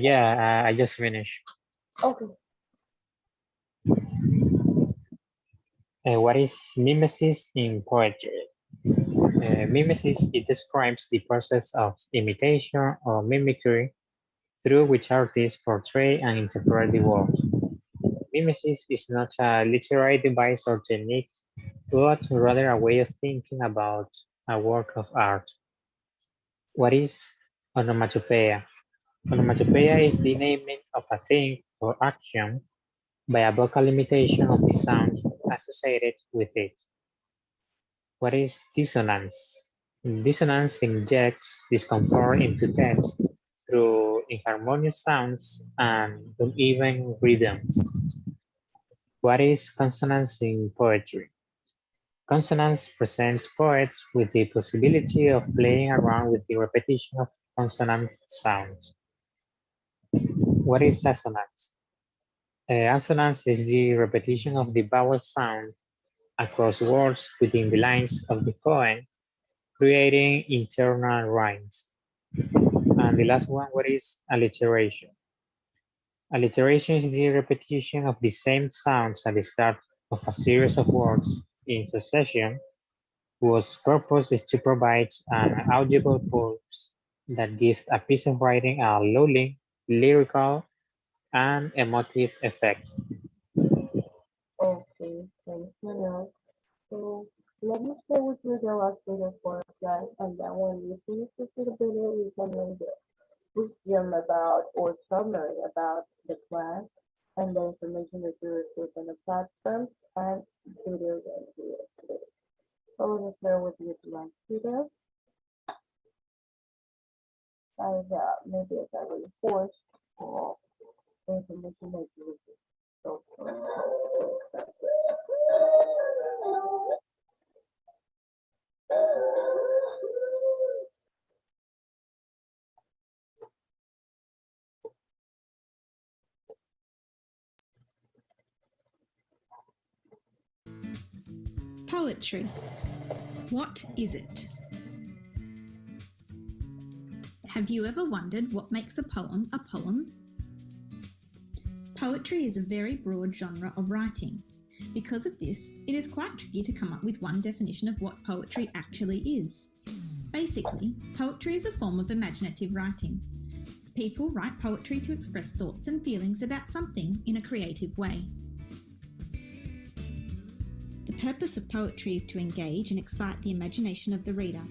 Yeah, I just finished. Okay. What is mimesis in poetry? Mimesis, it describes the process of imitation or mimicry through which artists portray and interpret the world. Mimesis is not a literary device or technique, but rather a way of thinking about a work of art. What is onomatopoeia? Onomatopoeia is the naming of a thing or action by a vocal imitation of the sound associated with it. What is dissonance? Dissonance injects discomfort into text through inharmonious sounds and uneven rhythms. What is consonance in poetry? Consonance presents poets with the possibility of playing around with the repetition of consonant sounds. What is assonance? Assonance is the repetition of the vowel sound across words within the lines of the poem, creating internal rhymes. And the last one, what is alliteration? Alliteration is the repetition of the same sounds at the start of a series of words in succession, whose purpose is to provide an audible pulse that gives a piece of writing a lulling, lyrical, and emotive effect. Okay, thanks, my love. So let me share with you the last video for us, guys, and then when you finish with the video, we can read the wisdom about or summary about the class and the information that you received on the platform and videos and videos today. So let me share with you the last video. And maybe I can reinforce the information that you received. So, Poetry. What is it? Have you ever wondered what makes a poem a poem? Poetry is a very broad genre of writing. Because of this, it is quite tricky to come up with one definition of what poetry actually is. Basically, poetry is a form of imaginative writing. People write poetry to express thoughts and feelings about something in a creative way. The purpose of poetry is to engage and excite the imagination of the reader,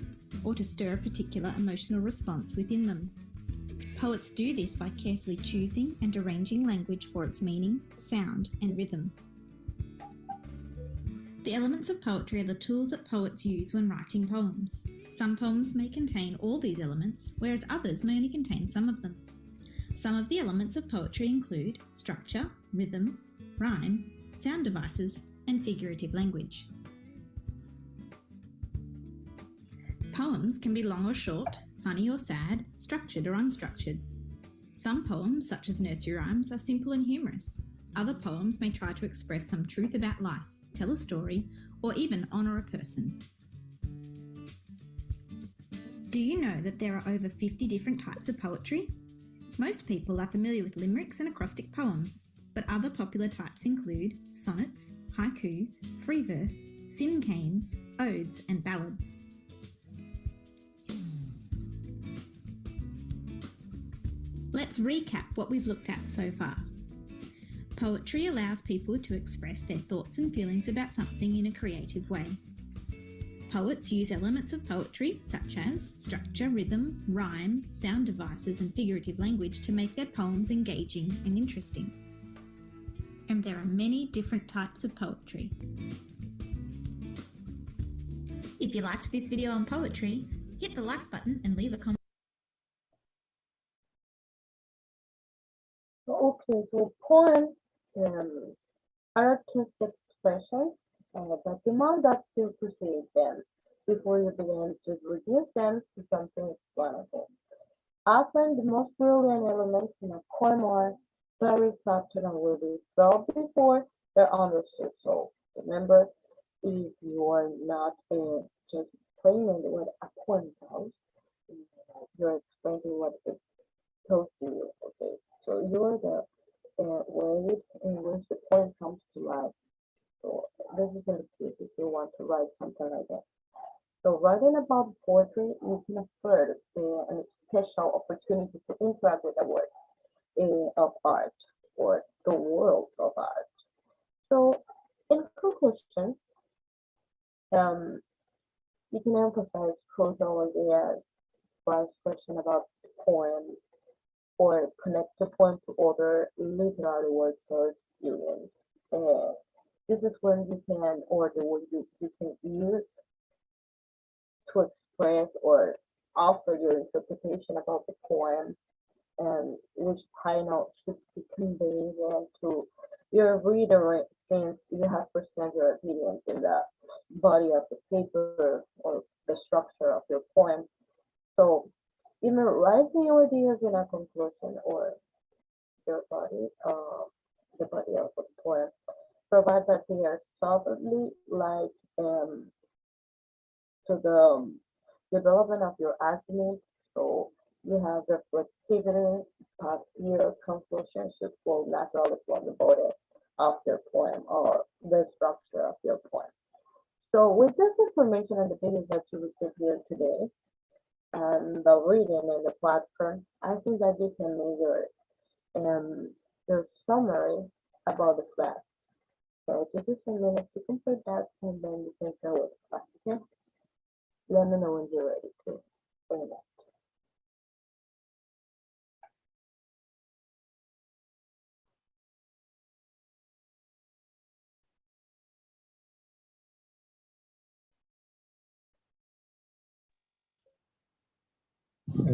or to stir a particular emotional response within them. Poets do this by carefully choosing and arranging language for its meaning, sound, and rhythm. The elements of poetry are the tools that poets use when writing poems. Some poems may contain all these elements, whereas others may only contain some of them. Some of the elements of poetry include structure, rhythm, rhyme, sound devices, and figurative language. Poems can be long or short, funny or sad, structured or unstructured. Some poems, such as nursery rhymes, are simple and humorous. Other poems may try to express some truth about life, tell a story, or even honour a person. Do you know that there are over 50 different types of poetry? Most people are familiar with limericks and acrostic poems, but other popular types include sonnets, haikus, free verse, cinquains, odes, and ballads. Let's recap what we've looked at so far. Poetry allows people to express their thoughts and feelings about something in a creative way. Poets use elements of poetry such as structure, rhythm, rhyme, sound devices, and figurative language to make their poems engaging and interesting. And there are many different types of poetry. If you liked this video on poetry, hit the like button and leave a comment. okay, so poems, artistic expressions that demand that you perceive them before you begin to reduce them to something explanatory. Often the most brilliant elements in a poem are very subtle and will be felt before they're understood. So remember, if you are not just explaining what a poem does. You're explaining what it tells you. Okay, so you're the way in which the poem comes to life. So this is the case if you want to write something like that. So writing about poetry you can afford a special opportunity to interact with the work of art or the world of art. So in conclusion, um, you can emphasize crucial ideas by question about poems or connect the poem to other literary works or experience. Uh, this is when you can, or the word you can use to express or offer your interpretation about the poem and which kind should be conveyed to your reader since you have presented your opinions in the body of the paper or the structure of your poem. So you may write your ideas in a conclusion or your body, the body of the poem, provide that they are solidly like to the development of your argument. So you have reflexivity, but your conclusion should flow naturally from the body of your poem or the structure of your poem. So with this information and the videos that you received here today and the reading and the platform, I think that you can make your summary about the class. So give you some minutes to complete that and then you can go with the class, okay? Let me know when you're ready to bring that.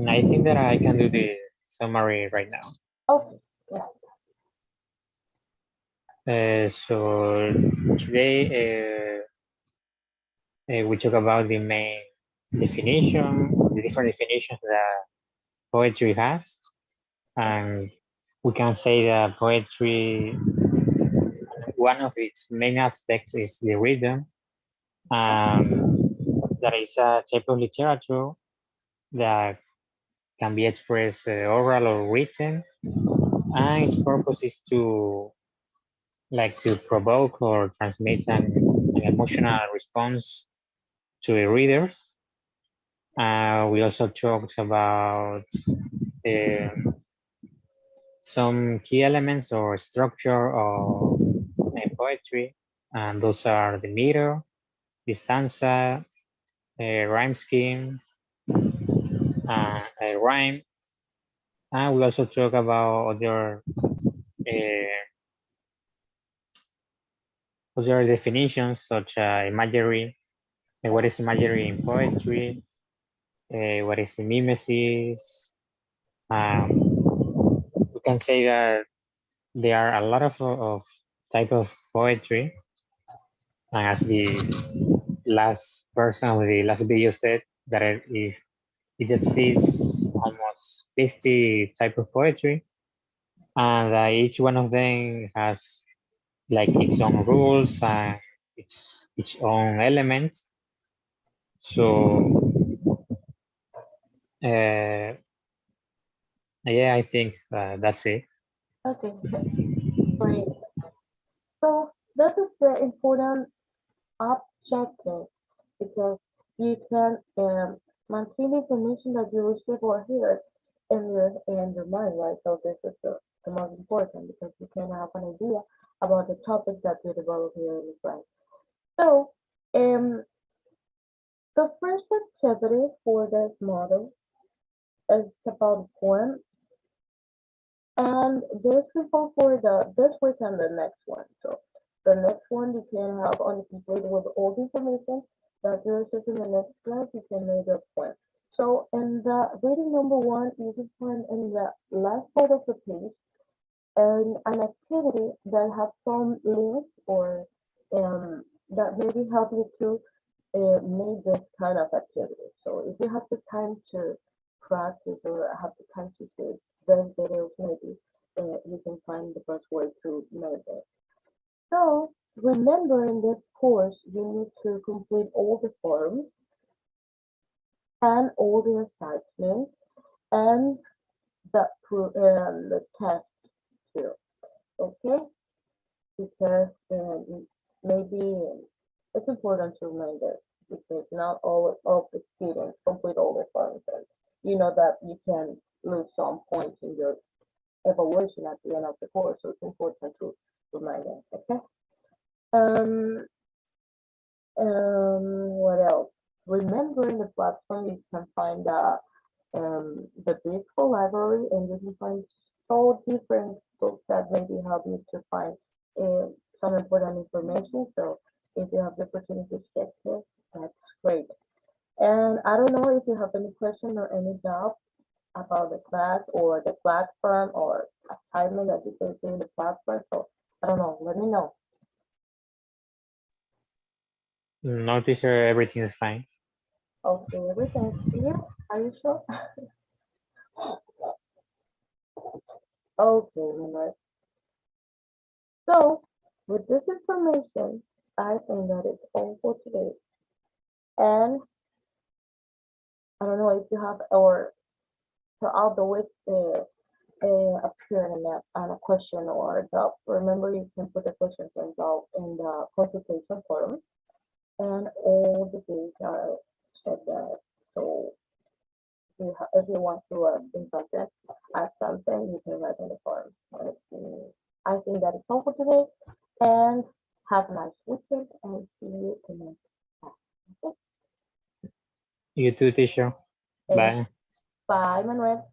I think that I can do the summary right now. Okay, yeah. So today we talk about the main definition, the different definitions that poetry has, and we can say that poetry, one of its main aspects is the rhythm. That is a type of literature that can be expressed oral or written, and its purpose is to provoke or transmit an emotional response to the readers. We also talked about some key elements or structure of poetry, and those are the meter, the stanza, rhyme scheme, a rhyme, and we also talk about other definitions such as imagery, what is imagery in poetry, what is mimesis. We can say that there are a lot of type of poetry, and as the last person with the last video said, that it exists almost 50 type of poetry, and each one of them has like its own rules and its own elements. So yeah, I think that's it. Okay, great. So that is the important objective because you can maintain information that you receive or hear in your mind, right? So this is the most important because you can have an idea about the topic that you develop here in the class. So the first activity for this model is about poem, and this will go for this week and the next one. So the next one you can have on complete with all the information that you receive in the next class. You can make a poem. So in the reading number one, you can find in the last part of the page an activity that has some links or that maybe help you to make this kind of activity. So if you have the time to practice or have the time to do those videos, maybe you can find the best way to make it. So remember in this course, you need to complete all the forms and all the assignments and the test too. Okay, because maybe it's important to remind this because not all of the students complete all the forms, and you know that you can lose some points in your evaluation at the end of the course, so it's important to remind them. Okay. What else? Remember in the platform you can find the beautiful library, and you can find so different books that maybe help you to find some important information. So if you have the opportunity to check this, that's great. And I don't know if you have any question or any doubt about the class or the platform or assignment that you can see in the platform. So I don't know, let me know. No, teacher, everything is fine. Okay, everything's clear. Are you sure? Okay, Manuel. So with this information, I think that it's all for today. And I don't know if you have or throughout the week appear in a question or a doubt. Remember, you can put the questions and doubt in the consultation forum, and all the days are set there. So if you want to think something, ask something, you can write in the forum. I think that is all for today, and have a nice weekend, and see you in the next class. Okay? You too, teacher. Bye. Bye, Manuel.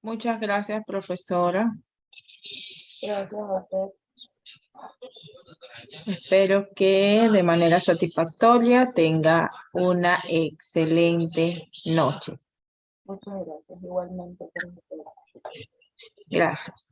Muchas gracias, profesora. Gracias a usted. Espero que de manera satisfactoria tenga una excelente noche. Muchas gracias. Igualmente. Gracias.